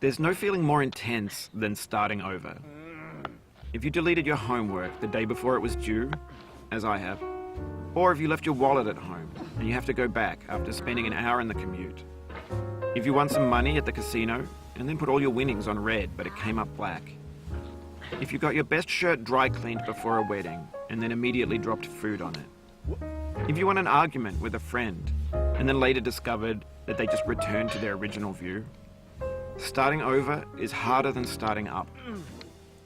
There's no feeling more intense than starting over. If you deleted your homework the day before it was due, as I have, or if you left your wallet at home and you have to go back after spending an hour in the commute. If you won some money at the casino and then put all your winnings on red but it came up black. If you got your best shirt dry cleaned before a wedding and then immediately dropped food on it. If you won an argument with a friend and then later discovered that they just returned to their original view. Starting over is harder than starting up.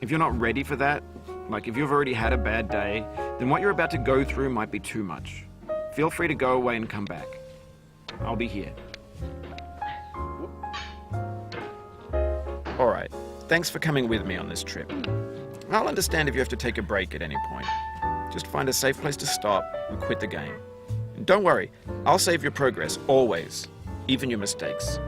If you're not ready for that, like if you've already had a bad day, then what you're about to go through might be too much. Feel free to go away and come back. I'll be here. Alright, thanks for coming with me on this trip. I'll understand if you have to take a break at any point. Just find a safe place to stop and quit the game. And don't worry, I'll save your progress, always, even your mistakes.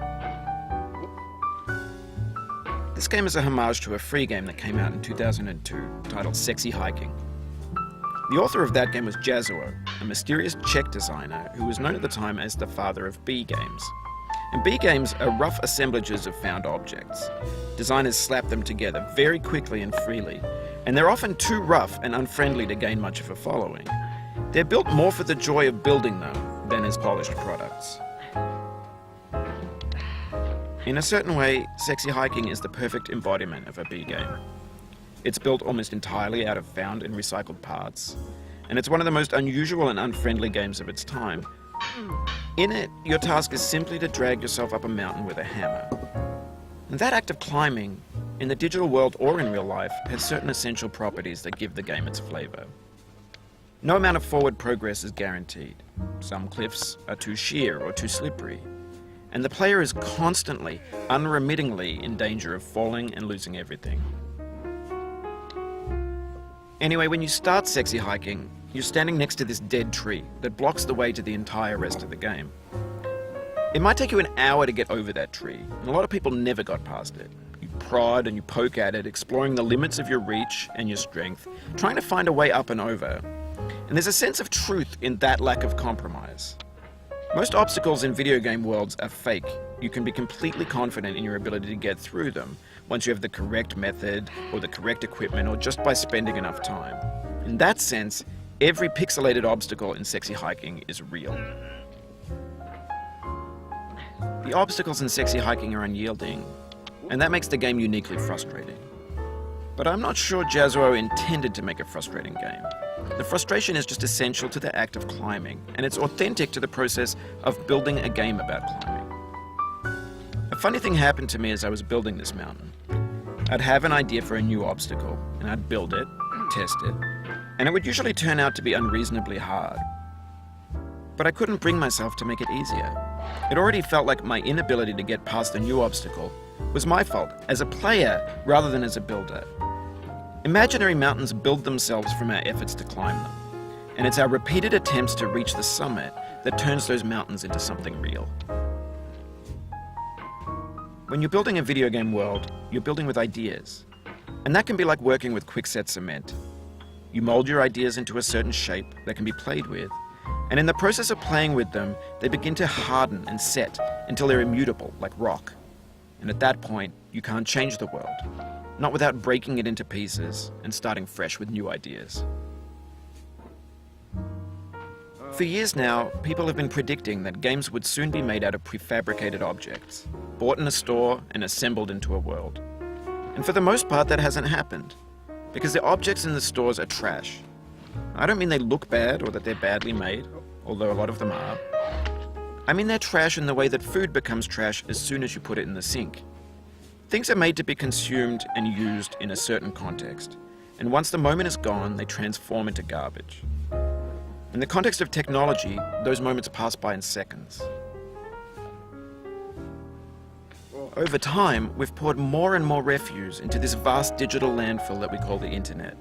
This game is a homage to a free game that came out in 2002, titled Sexy Hiking. The author of that game was Jazuo, a mysterious Czech designer who was known at the time as the father of B games. And B games are rough assemblages of found objects. Designers slap them together very quickly and freely, and they're often too rough and unfriendly to gain much of a following. They're built more for the joy of building them than as polished products. In a certain way, Sexy Hiking is the perfect embodiment of a B game. It's built almost entirely out of found and recycled parts, and it's one of the most unusual and unfriendly games of its time. In it, your task is simply to drag yourself up a mountain with a hammer. And that act of climbing, in the digital world or in real life, has certain essential properties that give the game its flavor. No amount of forward progress is guaranteed. Some cliffs are too sheer or too slippery. And the player is constantly, unremittingly in danger of falling and losing everything. Anyway, when you start Sexy Hiking, you're standing next to this dead tree that blocks the way to the entire rest of the game. It might take you an hour to get over that tree, and a lot of people never got past it. You prod and you poke at it, exploring the limits of your reach and your strength, trying to find a way up and over. And there's a sense of truth in that lack of compromise. Most obstacles in video game worlds are fake. You can be completely confident in your ability to get through them once you have the correct method or the correct equipment or just by spending enough time. In that sense, every pixelated obstacle in Sexy Hiking is real. The obstacles in Sexy Hiking are unyielding, and that makes the game uniquely frustrating. But I'm not sure Jazuo intended to make a frustrating game. The frustration is just essential to the act of climbing, and it's authentic to the process of building a game about climbing. A funny thing happened to me as I was building this mountain. I'd have an idea for a new obstacle, and I'd build it, test it, and it would usually turn out to be unreasonably hard. But I couldn't bring myself to make it easier. It already felt like my inability to get past a new obstacle was my fault as a player rather than as a builder. Imaginary mountains build themselves from our efforts to climb them, and it's our repeated attempts to reach the summit that turns those mountains into something real. When you're building a video game world, you're building with ideas, and that can be like working with quickset cement. You mold your ideas into a certain shape that can be played with, and in the process of playing with them, they begin to harden and set until they're immutable, like rock. And at that point, you can't change the world. Not without breaking it into pieces and starting fresh with new ideas. For years now, people have been predicting that games would soon be made out of prefabricated objects, bought in a store and assembled into a world. And for the most part, that hasn't happened, because the objects in the stores are trash. I don't mean they look bad or that they're badly made, although a lot of them are. I mean they're trash in the way that food becomes trash as soon as you put it in the sink. Things are made to be consumed and used in a certain context, and once the moment is gone, they transform into garbage. In the context of technology, those moments pass by in seconds. Over time, we've poured more and more refuse into this vast digital landfill that we call the internet.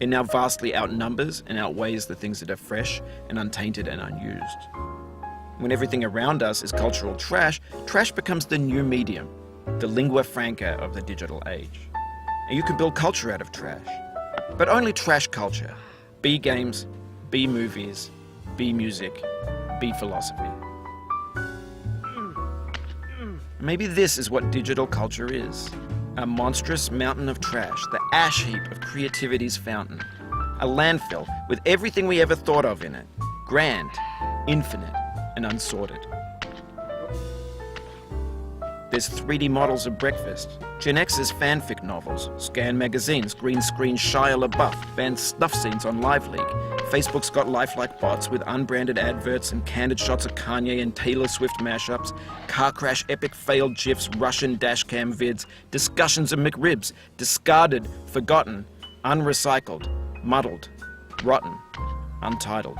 It now vastly outnumbers and outweighs the things that are fresh and untainted and unused. When everything around us is cultural trash, trash becomes the new medium, the lingua franca of the digital age. And you can build culture out of trash. But only trash culture. B games, B movies, B music, B philosophy. Maybe this is what digital culture is. A monstrous mountain of trash, the ash heap of creativity's fountain. A landfill with everything we ever thought of in it. Grand, infinite, and unsorted. There's 3D models of breakfast, Gen X's fanfic novels, scan magazines, green screen Shia LaBeouf, banned snuff scenes on Live League. Facebook's got lifelike bots with unbranded adverts and candid shots of Kanye and Taylor Swift mashups, car crash epic failed GIFs, Russian dashcam vids, discussions of McRibs, discarded, forgotten, unrecycled, muddled, rotten, untitled.